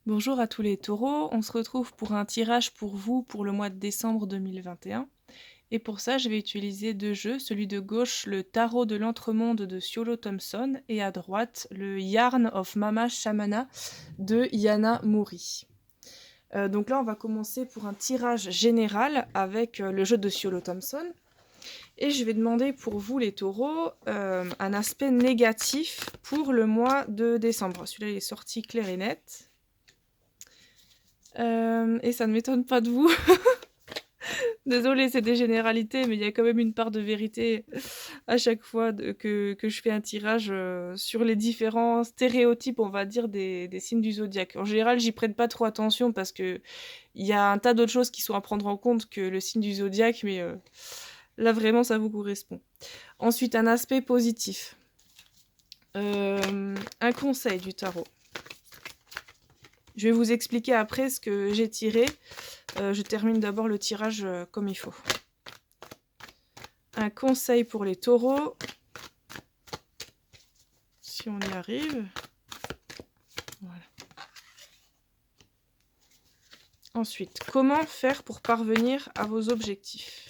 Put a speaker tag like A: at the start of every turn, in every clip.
A: Bonjour à tous les taureaux, on se retrouve pour un tirage pour vous pour le mois de décembre 2021. Et pour ça, je vais utiliser deux jeux, celui de gauche, le Tarot de l'Entremonde de Siolo Thompson, et à droite, le Yarn of Mama Shamana de Yana Mouri. Donc là, on va commencer pour un tirage général avec le jeu de Siolo Thompson. Et je vais demander pour vous les taureaux un aspect négatif pour le mois de décembre. Celui-là, il est sorti clair et net. Et ça ne m'étonne pas de vous. Désolée, c'est des généralités, mais il y a quand même une part de vérité à chaque fois que je fais un tirage sur les différents stéréotypes, on va dire, des signes du zodiaque. En général, j'y prête pas trop attention parce que il y a un tas d'autres choses qui sont à prendre en compte que le signe du zodiaque, mais là vraiment ça vous correspond. Ensuite, un aspect positif. Un conseil du tarot. Je vais vous expliquer après ce que j'ai tiré. Je termine d'abord le tirage comme il faut. Un conseil pour les taureaux. Si on y arrive. Voilà. Ensuite, comment faire pour parvenir à vos objectifs?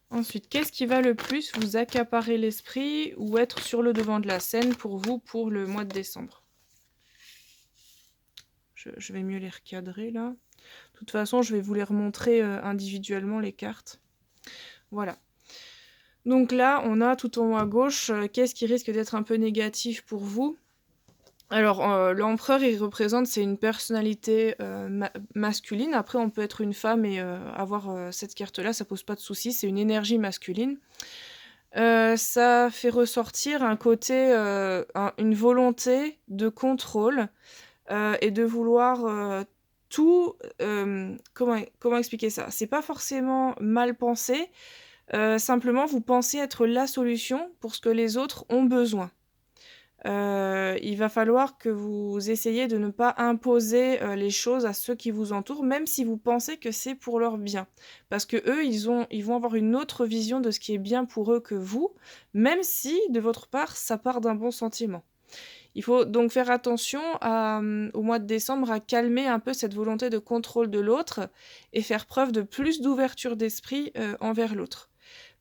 A: Ensuite, qu'est-ce qui va le plus vous accaparer l'esprit ou être sur le devant de la scène pour vous pour le mois de décembre? Je vais mieux les recadrer là. De toute façon, je vais vous les remontrer individuellement les cartes. Voilà. Donc là, on a tout en haut à gauche, qu'est-ce qui risque d'être un peu négatif pour vous? Alors, l'empereur, il représente, c'est une personnalité masculine. Après, on peut être une femme et avoir cette carte-là, ça pose pas de souci. C'est une énergie masculine. Ça fait ressortir un côté, une volonté de contrôle et de vouloir tout. Comment expliquer ça? C'est pas forcément mal pensé. Simplement, vous pensez être la solution pour ce que les autres ont besoin. Il va falloir que vous essayiez de ne pas imposer les choses à ceux qui vous entourent, même si vous pensez que c'est pour leur bien. Parce que eux, ils vont avoir une autre vision de ce qui est bien pour eux que vous, même si, de votre part, ça part d'un bon sentiment. Il faut donc faire attention au mois de décembre à calmer un peu cette volonté de contrôle de l'autre et faire preuve de plus d'ouverture d'esprit envers l'autre.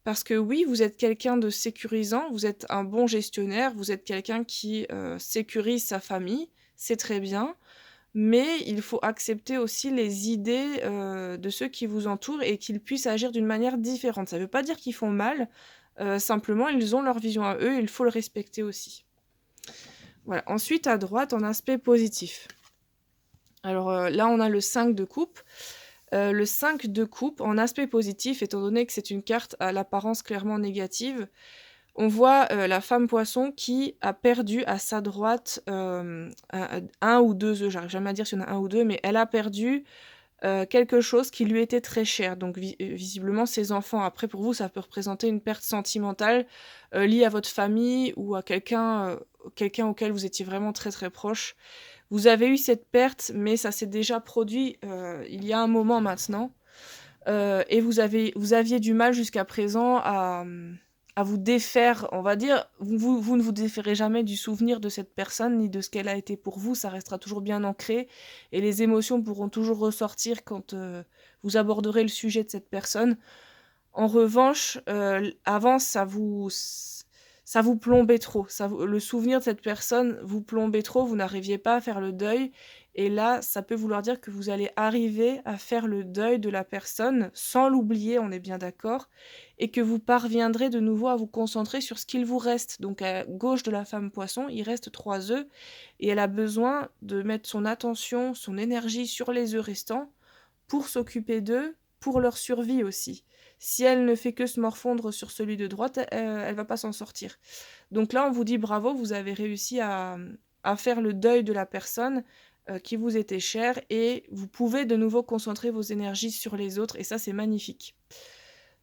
A: Parce que oui, vous êtes quelqu'un de sécurisant, vous êtes un bon gestionnaire, vous êtes quelqu'un qui sécurise sa famille, c'est très bien, mais il faut accepter aussi les idées de ceux qui vous entourent et qu'ils puissent agir d'une manière différente. Ça ne veut pas dire qu'ils font mal, simplement ils ont leur vision à eux, il faut le respecter aussi. Voilà. Ensuite, à droite, en aspect positif. Alors là, on a le 5 de coupe. Le 5 de coupe, en aspect positif, étant donné que c'est une carte à l'apparence clairement négative, on voit la femme poisson qui a perdu à sa droite un ou deux œufs. J'arrive jamais à dire s'il y en a un ou deux, mais elle a perdu quelque chose qui lui était très cher. Donc visiblement, ses enfants. Après, pour vous, ça peut représenter une perte sentimentale liée à votre famille ou à quelqu'un auquel vous étiez vraiment très très proche. Vous avez eu cette perte, mais ça s'est déjà produit il y a un moment maintenant. Et vous aviez du mal jusqu'à présent à vous défaire, on va dire. Vous ne vous déferez jamais du souvenir de cette personne, ni de ce qu'elle a été pour vous. Ça restera toujours bien ancré. Et les émotions pourront toujours ressortir quand vous aborderez le sujet de cette personne. En revanche, avant, ça vous plombait trop. Le souvenir de cette personne vous plombait trop, vous n'arriviez pas à faire le deuil. Et là, ça peut vouloir dire que vous allez arriver à faire le deuil de la personne sans l'oublier, on est bien d'accord, et que vous parviendrez de nouveau à vous concentrer sur ce qu'il vous reste. Donc à gauche de la femme poisson, il reste 3 œufs, et elle a besoin de mettre son attention, son énergie sur les œufs restants pour s'occuper d'eux, pour leur survie aussi. Si elle ne fait que se morfondre sur celui de droite, elle va pas s'en sortir. Donc là, on vous dit bravo, vous avez réussi à faire le deuil de la personne qui vous était chère et vous pouvez de nouveau concentrer vos énergies sur les autres et ça, c'est magnifique.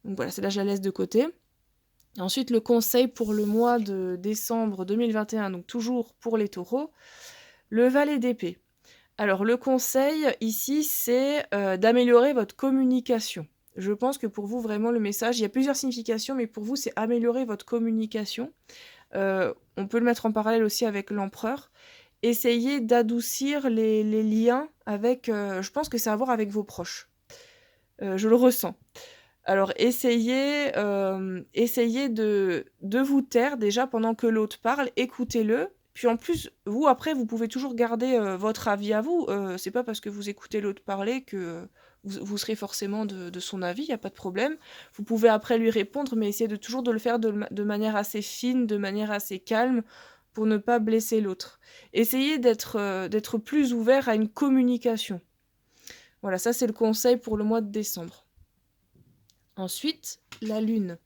A: Donc voilà, c'est là je la laisse de côté. Ensuite, le conseil pour le mois de décembre 2021, donc toujours pour les taureaux, le valet d'épée. Alors le conseil ici, c'est, d'améliorer votre communication. Je pense que pour vous, vraiment, le message il y a plusieurs significations, mais pour vous, c'est améliorer votre communication. On peut le mettre en parallèle aussi avec l'empereur. Essayez d'adoucir les liens avec, je pense que c'est à voir avec vos proches. Je le ressens. Alors essayez de vous taire déjà pendant que l'autre parle, écoutez-le. Puis en plus, vous après, vous pouvez toujours garder, votre avis à vous. C'est pas parce que vous écoutez l'autre parler que, vous serez forcément de son avis, il y a pas de problème. Vous pouvez après lui répondre, mais essayez toujours de le faire de manière assez fine, de manière assez calme, pour ne pas blesser l'autre. Essayez d'être plus ouvert à une communication. Voilà, ça c'est le conseil pour le mois de décembre. Ensuite, la lune.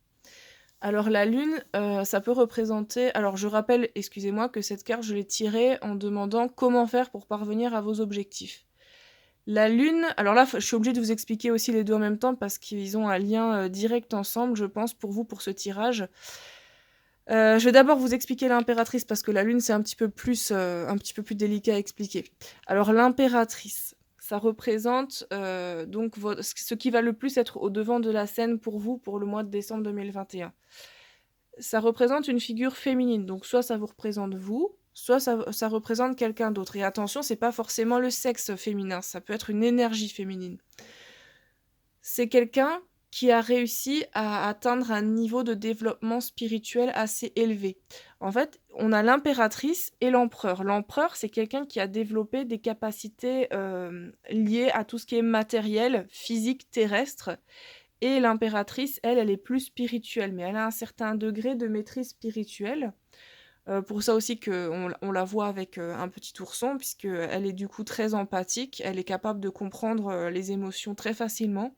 A: Alors la lune, ça peut représenter alors je rappelle, excusez-moi, que cette carte, je l'ai tirée en demandant comment faire pour parvenir à vos objectifs. La lune, alors là, je suis obligée de vous expliquer aussi les deux en même temps parce qu'ils ont un lien direct ensemble, je pense, pour vous, pour ce tirage. Je vais d'abord vous expliquer l'impératrice parce que la lune, c'est un petit peu plus délicat à expliquer. Alors l'impératrice, ça représente donc ce qui va le plus être au devant de la scène pour vous pour le mois de décembre 2021. Ça représente une figure féminine, donc soit ça vous représente vous, soit ça représente quelqu'un d'autre. Et attention, c'est pas forcément le sexe féminin, ça peut être une énergie féminine. C'est quelqu'un qui a réussi à atteindre un niveau de développement spirituel assez élevé. En fait, on a l'impératrice et l'empereur. L'empereur, c'est quelqu'un qui a développé des capacités liées à tout ce qui est matériel, physique, terrestre. Et l'impératrice, elle est plus spirituelle, mais elle a un certain degré de maîtrise spirituelle. Pour ça aussi qu'on la voit avec un petit ourson, puisqu'elle est du coup très empathique, elle est capable de comprendre les émotions très facilement,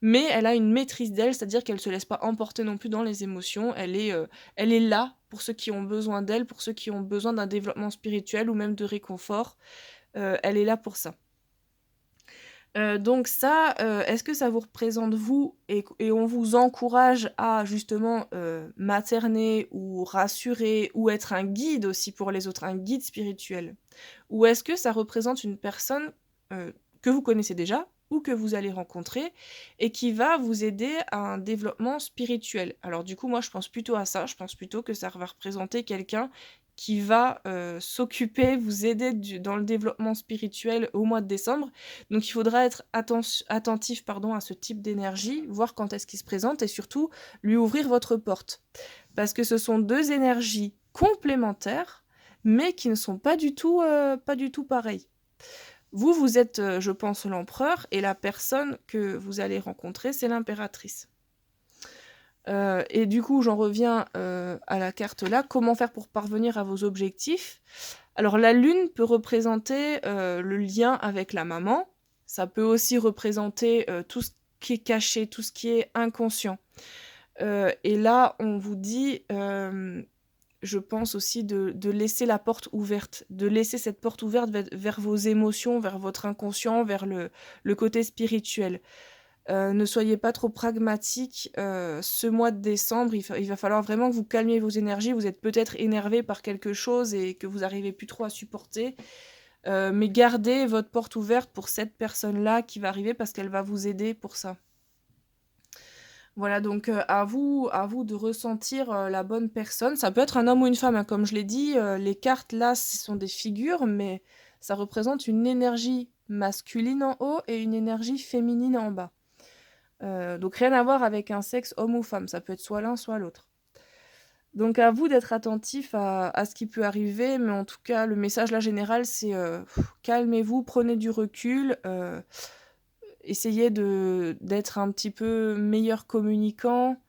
A: mais elle a une maîtrise d'elle, c'est-à-dire qu'elle ne se laisse pas emporter non plus dans les émotions, elle est là pour ceux qui ont besoin d'elle, pour ceux qui ont besoin d'un développement spirituel ou même de réconfort, elle est là pour ça. Donc ça, est-ce que ça vous représente vous et on vous encourage à justement, materner ou rassurer ou être un guide aussi pour les autres, un guide spirituel? Ou est-ce que ça représente une personne, que vous connaissez déjà ou que vous allez rencontrer et qui va vous aider à un développement spirituel? Alors du coup, moi je pense plutôt à ça, je pense plutôt que ça va représenter quelqu'un qui va, s'occuper, vous aider dans le développement spirituel au mois de décembre. Donc il faudra être attentif, pardon, à ce type d'énergie, voir quand est-ce qu'il se présente et surtout lui ouvrir votre porte. Parce que ce sont 2 énergies complémentaires, mais qui ne sont pas du tout pareilles. Vous êtes, je pense, l'empereur et la personne que vous allez rencontrer, c'est l'impératrice. Et du coup, j'en reviens à la carte là. Comment faire pour parvenir à vos objectifs? Alors la lune peut représenter le lien avec la maman. Ça peut aussi représenter tout ce qui est caché, tout ce qui est inconscient. Et là, on vous dit, je pense aussi de laisser la porte ouverte, de laisser cette porte ouverte vers vos émotions, vers votre inconscient, vers le côté spirituel. Ne soyez pas trop pragmatique, ce mois de décembre, il va falloir vraiment que vous calmiez vos énergies. Vous êtes peut-être énervé par quelque chose et que vous n'arrivez plus trop à supporter, mais gardez votre porte ouverte pour cette personne-là qui va arriver parce qu'elle va vous aider pour ça. Voilà, donc à vous de ressentir, la bonne personne. Ça peut être un homme ou une femme, hein, comme je l'ai dit, les cartes là, ce sont des figures, mais ça représente une énergie masculine en haut et une énergie féminine en bas. Donc rien à voir avec un sexe homme ou femme, ça peut être soit l'un, soit l'autre. Donc à vous d'être attentif à ce qui peut arriver, mais en tout cas, le message là général, c'est calmez-vous, prenez du recul, essayez d'être un petit peu meilleur communicant,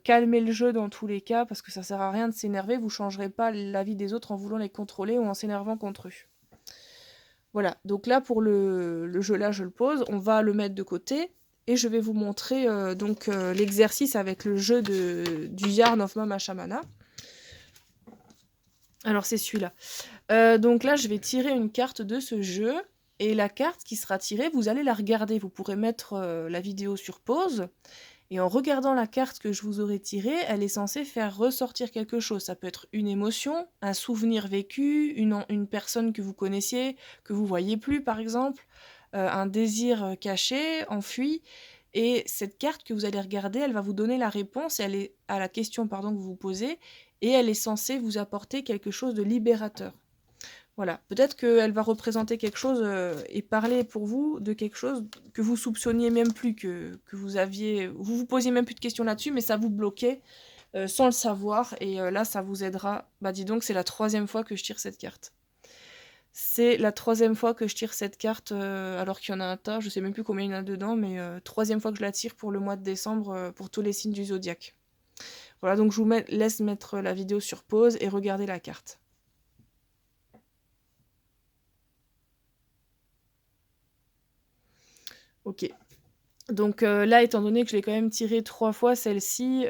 A: calmez le jeu dans tous les cas, parce que ça sert à rien de s'énerver, vous changerez pas la vie des autres en voulant les contrôler ou en s'énervant contre eux. Voilà, donc là pour le jeu là, je le pose, on va le mettre de côté. Et je vais vous montrer l'exercice avec le jeu du Yarn of Mama Shamana. Alors c'est celui-là. Donc là, je vais tirer une carte de ce jeu. Et la carte qui sera tirée, vous allez la regarder. Vous pourrez mettre la vidéo sur pause. Et en regardant la carte que je vous aurais tirée, elle est censée faire ressortir quelque chose. Ça peut être une émotion, un souvenir vécu, une personne que vous connaissiez, que vous voyez plus par exemple, un désir caché, enfui. Et cette carte que vous allez regarder, elle va vous donner la réponse elle est, à la question pardon, que vous vous posez, et elle est censée vous apporter quelque chose de libérateur. Voilà, peut-être qu'elle va représenter quelque chose et parler pour vous de quelque chose que vous soupçonniez même plus, que vous aviez... Vous vous posiez même plus de questions là-dessus, mais ça vous bloquait sans le savoir, et là, ça vous aidera. Bah dis donc, c'est la 3e fois que je tire cette carte. C'est la 3e fois que je tire cette carte, alors qu'il y en a un tas, je sais même plus combien il y en a dedans, mais 3e fois que je la tire pour le mois de décembre, pour tous les signes du zodiaque. Voilà, donc je vous laisse mettre la vidéo sur pause et regarder la carte. Ok. Donc là, étant donné que je l'ai quand même tirée 3 fois celle-ci,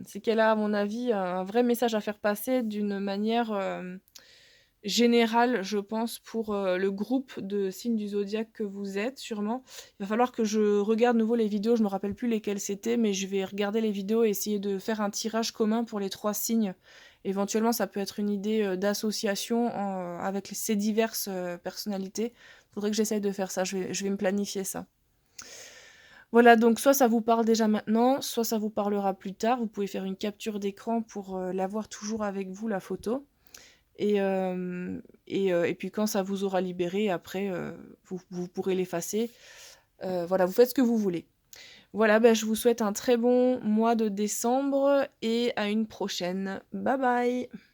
A: c'est qu'elle a, à mon avis, un vrai message à faire passer d'une manière générale, je pense, pour le groupe de signes du zodiaque que vous êtes, sûrement. Il va falloir que je regarde de nouveau les vidéos, je me rappelle plus lesquelles c'était, mais je vais regarder les vidéos et essayer de faire un tirage commun pour les 3 signes. Éventuellement, ça peut être une idée d'association avec ces diverses personnalités. Il faudrait que j'essaye de faire ça, je vais me planifier ça. Voilà, donc soit ça vous parle déjà maintenant, soit ça vous parlera plus tard. Vous pouvez faire une capture d'écran pour l'avoir toujours avec vous, la photo. Et puis quand ça vous aura libéré, après, vous pourrez l'effacer. Voilà, vous faites ce que vous voulez. Voilà, bah, je vous souhaite un très bon mois de décembre et à une prochaine. Bye bye!